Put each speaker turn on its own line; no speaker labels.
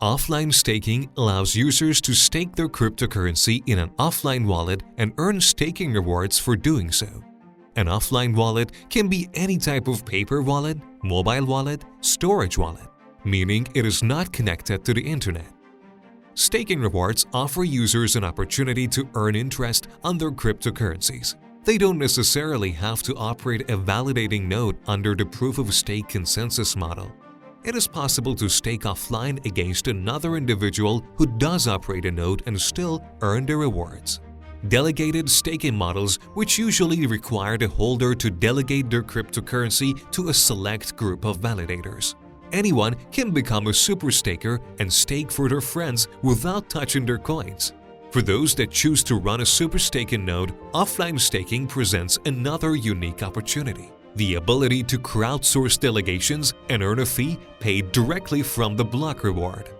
Offline staking allows users to stake their cryptocurrency in an offline wallet and earn staking rewards for doing so. An offline wallet can be any type of paper wallet, mobile wallet, storage wallet, meaning it is not connected to the internet. Staking rewards offer users an opportunity to earn interest on their cryptocurrencies. They don't necessarily have to operate a validating node under the proof-of-stake consensus model. It is possible to stake offline against another individual who does operate a node and still earn the rewards. Delegated staking models, which usually require the holder to delegate their cryptocurrency to a select group of validators. Anyone can become a super staker and stake for their friends without touching their coins. For those that choose to run a super staking node, offline staking presents another unique opportunity: the ability to crowdsource delegations and earn a fee paid directly from the block reward.